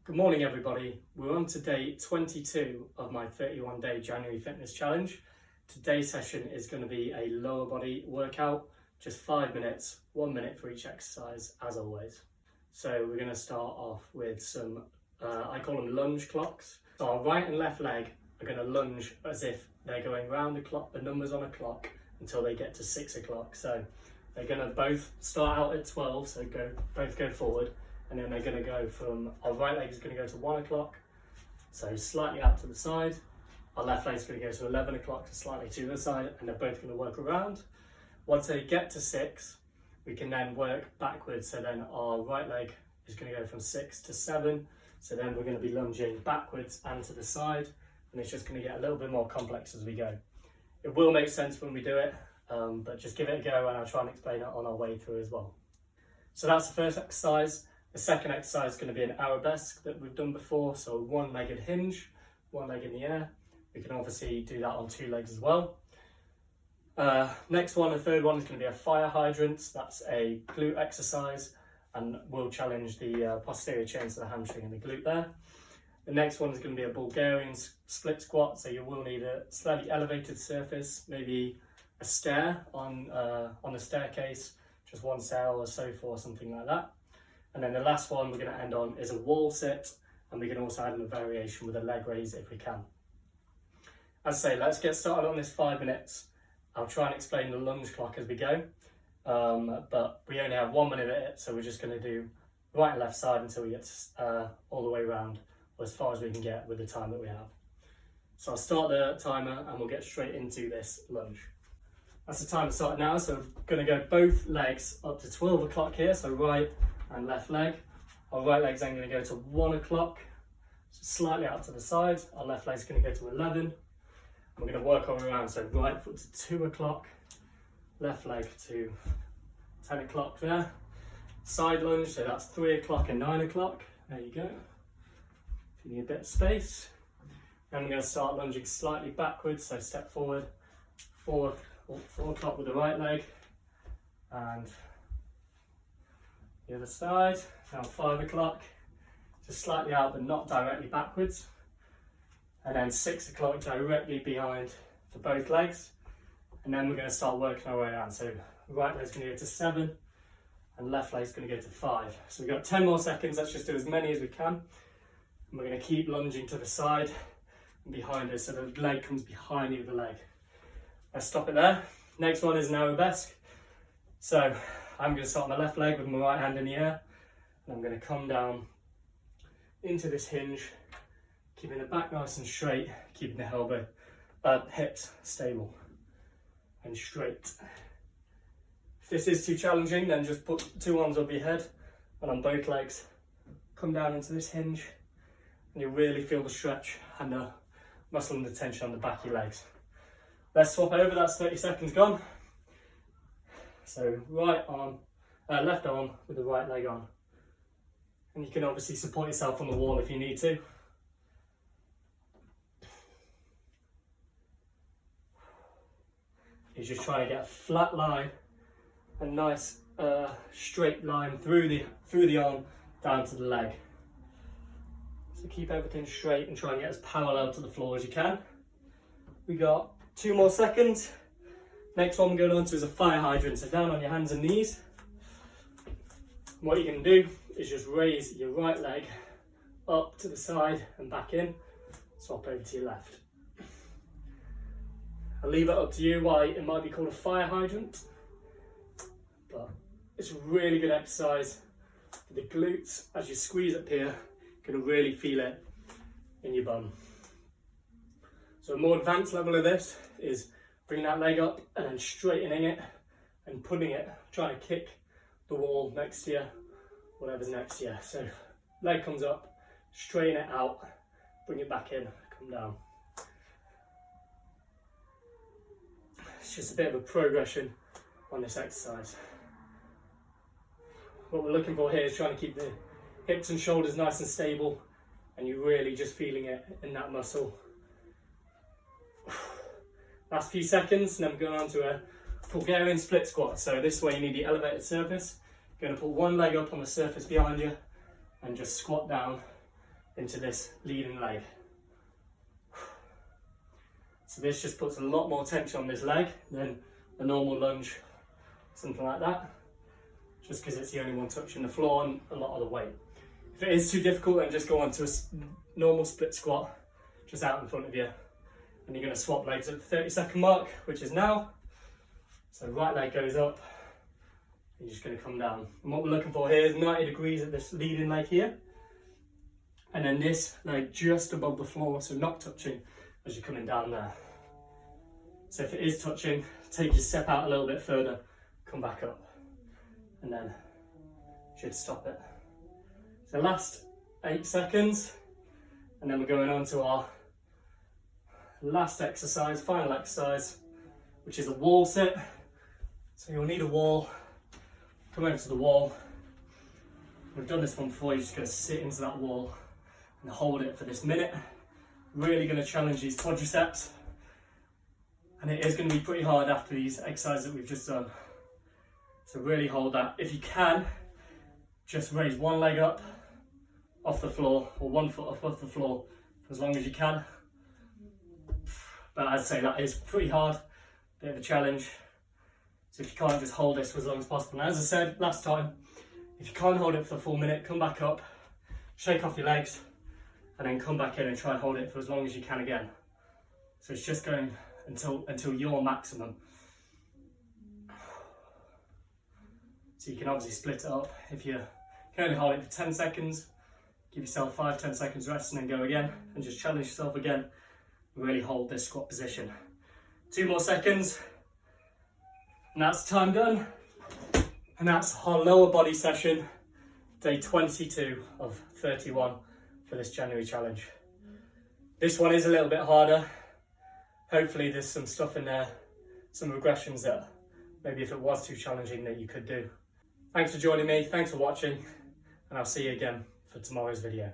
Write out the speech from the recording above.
Good morning everybody, we're on to day 22 of my 31-day January fitness challenge. Today's session is going to be a lower body workout, just 5 minutes, 1 minute for each exercise as always. So we're going to start off with some, I call them lunge clocks. So our right and left leg are going to lunge as if they're going round the clock, the numbers on a clock, until they get to 6 o'clock. So they're going to both start out at 12, so both go forward. And then they're going to go from, our right leg is going to go to 1 o'clock, so slightly out to the side. Our left leg is going to go to 11 o'clock, so slightly to the side, and they're both going to work around. Once they get to 6, we can then work backwards. So then our right leg is going to go from 6 to 7. So then we're going to be lunging backwards and to the side, and it's just going to get a little bit more complex as we go. It will make sense when we do it, but just give it a go, and I'll try and explain it on our way through as well. So that's the first exercise. The second exercise is going to be an Arabesque that we've done before, so one-legged hinge, one leg in the air. We can obviously do that on 2 legs as well. Next one, the third one, is going to be a fire hydrant. That's a glute exercise and will challenge the posterior chains of the hamstring and the glute there. The next one is going to be a Bulgarian split squat, so you will need a slightly elevated surface, maybe a stair on the staircase, just one stair or a sofa or something like that. And then the last one we're going to end on is a wall sit, and we can also add in a variation with a leg raise if we can. As I say, let's get started on this 5 minutes. I'll try and explain the lunge clock as we go, but we only have 1 minute of it, so we're just going to do right and left side until we get all the way around, or as far as we can get with the time that we have. So I'll start the timer and we'll get straight into this lunge. That's the timer started now, so we're going to go both legs up to 12 o'clock here, so right and left leg. Our right leg's then going to go to 1 o'clock, so slightly out to the side. Our left leg's going to go to 11. We're going to work our way around, so right foot to 2 o'clock, left leg to 10 o'clock there. Side lunge, so that's 3 o'clock and 9 o'clock. There you go. If you need a bit of space. Then I'm going to start lunging slightly backwards, so step forward, 4 o'clock with the right leg, and the other side. Now 5 o'clock, just slightly out but not directly backwards, and then 6 o'clock directly behind for both legs. And then we're going to start working our way around, so right leg's going to go to 7 and left leg's going to go to 5. So we've got 10 more seconds. Let's just do as many as we can, and we're going to keep lunging to the side and behind us, so the leg comes behind the other leg. Let's stop it there. Next one is an Arabesque. So I'm going to start on the left leg with my right hand in the air, and I'm going to come down into this hinge, keeping the back nice and straight, keeping the hips stable and straight. If this is too challenging, then just put 2 arms over your head and on both legs, come down into this hinge, and you really feel the stretch and the muscle and the tension on the back of your legs. Let's swap over, that's 30 seconds gone. So left arm with the right leg on. And you can obviously support yourself on the wall if you need to. You're just trying to get a flat line, a nice straight line through the arm down to the leg. So keep everything straight and try and get as parallel to the floor as you can. We got 2 more seconds. Next one we're going on to is a fire hydrant, so down on your hands and knees. What you can do is just raise your right leg up to the side and back in, swap over to your left. I'll leave it up to you why it might be called a fire hydrant, but it's a really good exercise for the glutes. As you squeeze up here, you're going to really feel it in your bum. So a more advanced level of this is bringing that leg up and then straightening it and putting it, trying to kick the wall next to you, whatever's next to you. So leg comes up, straighten it out, bring it back in, come down. It's just a bit of a progression on this exercise. What we're looking for here is trying to keep the hips and shoulders nice and stable, and you're really just feeling it in that muscle. Last few seconds, and then we're going on to a Bulgarian split squat. So this way you need the elevated surface. You're going to put one leg up on the surface behind you and just squat down into this leading leg. So this just puts a lot more tension on this leg than a normal lunge, something like that, just because it's the only one touching the floor and a lot of the weight. If it is too difficult, then just go on to a normal split squat, just out in front of you. And you're going to swap legs at the 30-second mark, which is now. So right leg goes up, you're just going to come down. And what we're looking for here is 90 degrees at this leading leg here. And then this leg just above the floor, so not touching as you're coming down there. So if it is touching, take your step out a little bit further, come back up, and then should stop it. So last 8 seconds, and then we're going on to our last exercise, final exercise, which is a wall sit. So you'll need a wall, come over to the wall. We've done this one before, you're just going to sit into that wall and hold it for this minute. Really going to challenge these quadriceps. And it is going to be pretty hard after these exercises that we've just done. So really hold that. If you can, just raise one leg up off the floor, or 1 foot up off the floor, for as long as you can. But I'd say that is pretty hard, bit of a challenge. So if you can't, just hold this for as long as possible. And as I said last time, if you can't hold it for the full minute, come back up, shake off your legs, and then come back in and try and hold it for as long as you can again. So it's just going until your maximum. So you can obviously split it up. If you can only hold it for 10 seconds, give yourself 5-10 seconds rest and then go again, and just challenge yourself again. Really hold this squat position. 2 more seconds, and that's time done. And that's our lower body session, day 22 of 31 for this January challenge. This one is a little bit harder. Hopefully there's some stuff in there, some regressions that maybe if it was too challenging that you could do. Thanks for joining me, thanks for watching, and I'll see you again for tomorrow's video.